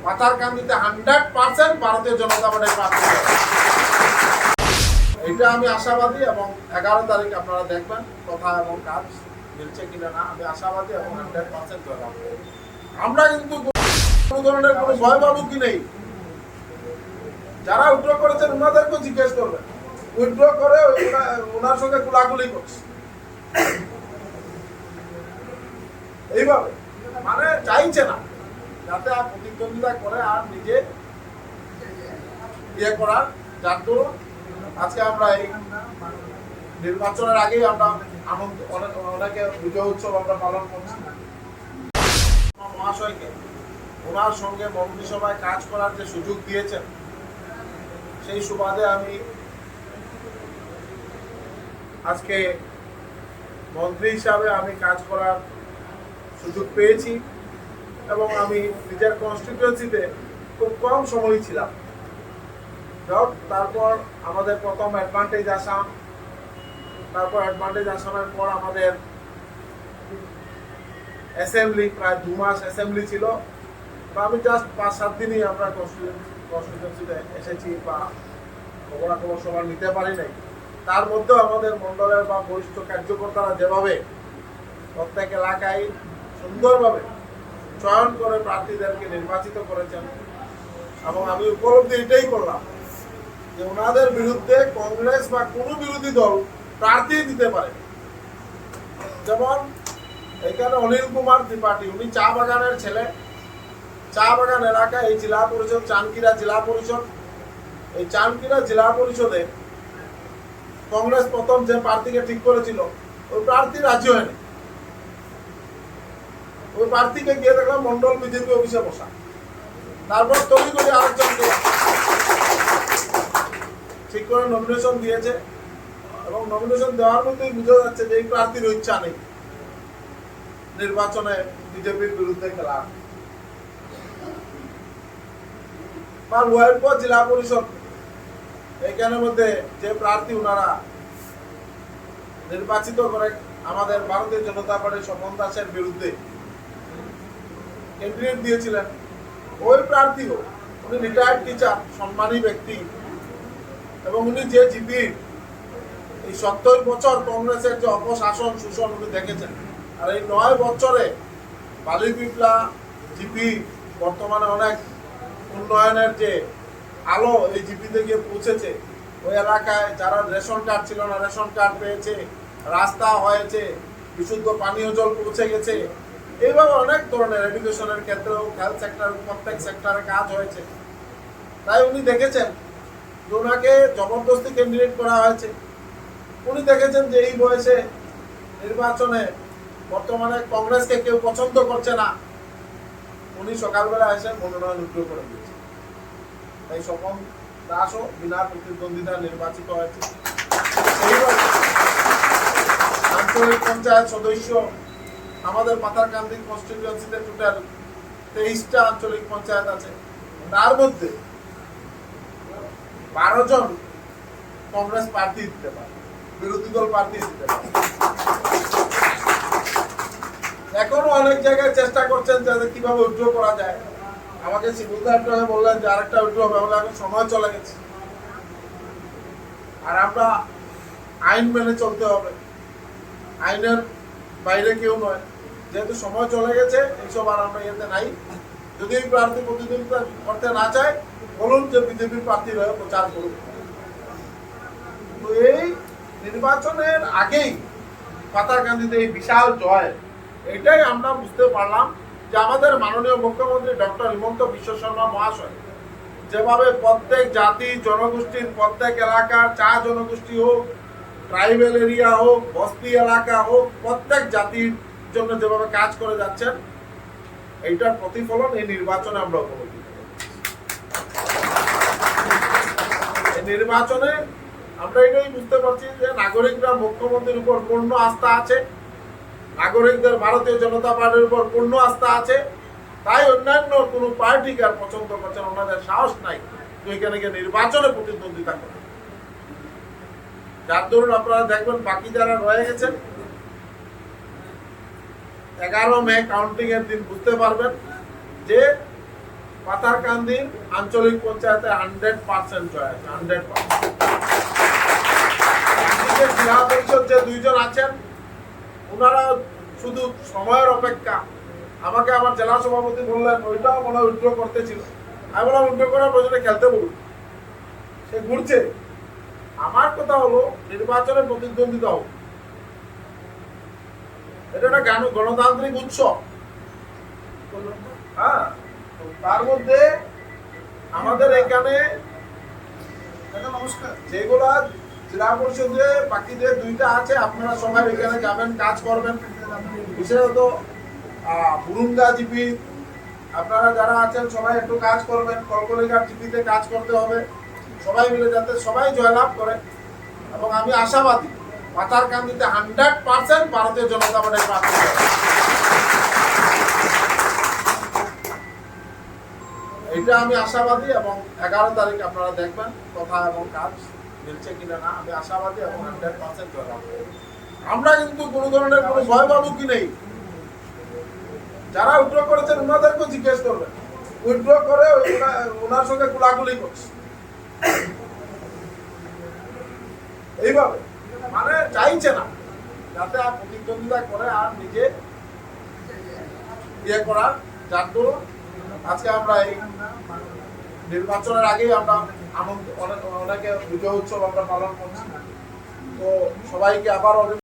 পাতারকান্দিতে 100% ভারতীয় জনতা পার্টির প্রার্থী। এটা আমি আশাবাদী এবং 11 তারিখ আপনারা দেখবেন কথা এবং কাজ মিলছে কিনা না। আমি আশাবাদী এবং 100% জয়লাভ করব। আমরা কিন্তু কোনো ধরনের কোনো ভয় পাবো কি নেই। যারা উইথড্র করেছেন ওনাদেরকেও জিজ্ঞেস করবেন, উইথড্র করে ওনার সঙ্গে কোলাকুলি করছে এইভাবে, মানে চাইছে না যাতে আর প্রতিদ্বন্দ্বিতা করে আর নিজে ইয়ে করার। যার দরুন আজকে আমরা এই নির্বাচনের আগেই আমরা আনন্দ অনেকে বিজয় উৎসব আমরা পালন করছি। মহাশয়কে ওনার সঙ্গে মন্ত্রিসভায় কাজ করার যে সুযোগ দিয়েছেন, সেই সুবাদে আমি আজকে মন্ত্রী হিসাবে আমি কাজ করার সুযোগ পেয়েছি এবং আমি নিজের কনস্টিটিউয়েন্সিতে খুব কম সময় ছিলাম। তারপর আমাদের প্রথম অ্যাডভান্টেজ আসাম, তারপর অ্যাডভান্টেজ আসামের পর আমাদের অ্যাসেম্বলি, প্রায় 2 মাস অ্যাসেম্বলি ছিল। আমি জাস্ট 5-7 দিনই আমরা কনস্টিটিউয়েন্সিতে এসেছি বা খবরাখবর সবার নিতে পারি নাই। তার মধ্যেও আমাদের মন্ডলের বা বরিষ্ঠ কার্যকর্তারা যেভাবে প্রত্যেক এলাকায় সুন্দরভাবে চয়ন করে প্রার্থীদেরকে নির্বাচিত করেছেন, এবং আমি উপলব্ধি এটাই করলাম যে ওনাদের বিরুদ্ধে কংগ্রেস বা কোনো বিরোধী দল প্রার্থী দিতে পারে। যেমন এখানে অনিল কুমার ত্রিপাঠী, উনি চা বাগানের ছেলে। চা বাগান এলাকায় এই জেলা পরিষদ, চানকিরা জেলা পরিষদ, এই চানকিরা জেলা পরিষদে কংগ্রেস প্রথম যে প্রার্থীকে ঠিক করেছিল, ওই প্রার্থী রাজি হয়নি। ওই প্রার্থীকে গিয়ে দেখলাম মন্ডল বিজেপি অফিসে বসা। তারপর তৈরি করে আরেকজনকে ঠিক করে নমিনেশন দিয়েছে, এবং নমিনেশন দেওয়ার মধ্যেই বোঝা যাচ্ছে যে এই প্রার্থীর ইচ্ছা নেই নির্বাচনে বিজেপির বিরুদ্ধে খেলার। বা লোয়ারপুর জেলা পরিষদ এইখানের মধ্যে যে প্রার্থী ওনারা নির্বাচিত করে আমাদের ভারতীয় জনতা পার্টির স্বপন দাসের বিরুদ্ধে ক্যান্ডিডেট দিয়েছিলেন, ওই প্রার্থীও উনি রিটায়ার্ড টিচার, সম্মানী ব্যক্তি, এবং উনি যে জিপি এই 70 বছর কংগ্রেসের যে অপশাসন শোষণ উনি দেখেছেন, আর এই 9 বছরে বালিপিপলা জিপি বর্তমানে অনেক উন্নয়নের যে আলো এই জিপিতে গিয়ে পৌঁছেছে। ওই এলাকায় যারা রেশন কার্ড ছিল না রেশন কার্ড পেয়েছে, রাস্তা হয়েছে, বিশুদ্ধ পানীয় জল পৌঁছে গেছে। এইভাবে অনেক ধরনের এডুকেশনের ক্ষেত্রেও, হেলথ সেক্টর, প্রত্যেক সেক্টরে কাজ হয়েছে। তাই উনি দেখেছেন যে ওনাকে জবরদস্তি ক্যান্ডিডেট করা হয়েছে। উনি দেখেছেন যে এই বয়সে নির্বাচনে বর্তমানে কংগ্রেসকে কেউ পছন্দ করছে না। উনি সকালবেলা এসে মনোনয়ন উইথড্র করে দিয়েছে। তাই স্বপন দাসও বিনা প্রতিদ্বন্দ্বিতা নির্বাচিত হয়েছে। আঞ্চলিক পঞ্চায়েত সদস্য আমাদের পাতারকান্দি কনস্টিটিউয়েন্সিতে টোটাল 23টা আঞ্চলিক পঞ্চায়েত আছে। তার মধ্যে 12 জন কংগ্রেস প্রার্থী দিতে পারে, বিরোধী দল প্রার্থী দিতে পারে। এখনো অনেক জায়গায় চেষ্টা করছেন যাতে কিভাবে উইথড্র করা যায়। আমাকে শিবুদার বললেন যে আরেকটা উইথড্র হবে, বলে এখন সময় চলে গেছে, আর আমরা আইন মেনে চলতে হবে, আইনের বাইরে কেউ নয়। যেহেতু সময় চলে গেছে, এইসব আর আমরা ইয়েতে নাই। যদি এই প্রার্থী প্রতিদ্বন্দ্বিতা করতে না চায়, বলুন যে বিজেপির প্রার্থীর হয়ে প্রচার করুন। তো এই নির্বাচনের আগেই পাতারকান্দিতে এই বিশাল জয়, এটাই আমরা বুঝতে পারলাম যে আমাদের মাননীয় মুখ্যমন্ত্রী ডক্টর হিমন্ত বিশ্ব শর্মা মহাশয় যেভাবে প্রত্যেক জাতি জনগোষ্ঠীর, প্রত্যেক এলাকার, চা জনগোষ্ঠী হোক, ট্রাইবেল এরিয়া হোক, বস্তি এলাকা হোক, প্রত্যেক জাতির জন্য যেভাবে কাজ করে যাচ্ছেন, এইটার প্রতিফলন এই নির্বাচনে আমরা উপলব্ধি করি। এই নির্বাচনে আমরা এটাই বুঝতে পারছি যে নাগরিকরা মুখ্যমন্ত্রীর উপর পূর্ণ আস্থা আছে, নাগরিকদের ভারতীয় জনতা পার্টির উপর পূর্ণ আস্থা আছে। তাই অন্যান্য কোনো পার্টিকে আর পছন্দ করছেন, ওনাদের সাহস নাই যে এখানে গিয়ে নির্বাচনে প্রতিদ্বন্দ্বিতা করে। যার দরুন আপনারা দেখবেন বাকি যারা রয়ে গেছেন 11 মে কাউন্টিং এর দিন বুঝতে পারবেন যে পাথারকান্দির আঞ্চলিক পঞ্চায়েতে 100% জয় আছে, 100%। জেলা পরিষদ যে দুইজন আছেন ওনারা শুধু সময়ের অপেক্ষা। আমাকে আমার জেলা সভাপতি বললেন ওইটাও মনে হয় উইথড্র করতেছিল। আমি বললাম উইথড্র করার প্রয়োজনে খেলতে বলুন, সে ঘুরছে। আমার কথা হলো নির্বাচনে প্রতিদ্বন্দ্বিতা হোক, এটা একটা গণতান্ত্রিক উৎসব। হ্যাঁ, তার মধ্যে আমাদের এখানে যেগুলা জেলা পরিষদে বাকি যে দুইটা আছে আপনারা সবাই এখানে যাবেন, কাজ করবেন। বিশেষত বুরুঙ্গা জিপি আপনারা যারা আছেন সবাই একটু কাজ করবেন। কলকলিঘাট জিপিতে কাজ করতে হবে সবাই মিলে, যাতে সবাই জয়লাভ করে। এবং আমি আশাবাদী পাথারকান্দিতে 100% ভারতীয় জনতা পার্টির প্রার্থী হবে। এইটা আমি আশাবাদী এবং 11 তারিখ আপনারা দেখবেন কথা এবং কাজ মিলছে কিনা না। আমি আশাবাদী এবং 100% জয়লাভ করব। আমরা কিন্তু কোনো ধরনের কোনো ভয় ভাবুকি নেই। যারা উইথড্র করেছেন ওনাদেরকেও জিজ্ঞেস করবেন, উইথড্র করে ওনার সঙ্গে কুলাকুলি করছে এইভাবে, মানে চাইছে না যাতে আর প্রতিদ্বন্দ্বিতা করে আর নিজে ইয়ে করা। যার দরুন আজকে আমরা এই নির্বাচনের আগেই আমরা আনন্দ অনেকে বিজয় উৎসব আমরা পালন করছি। তো সবাইকে আবার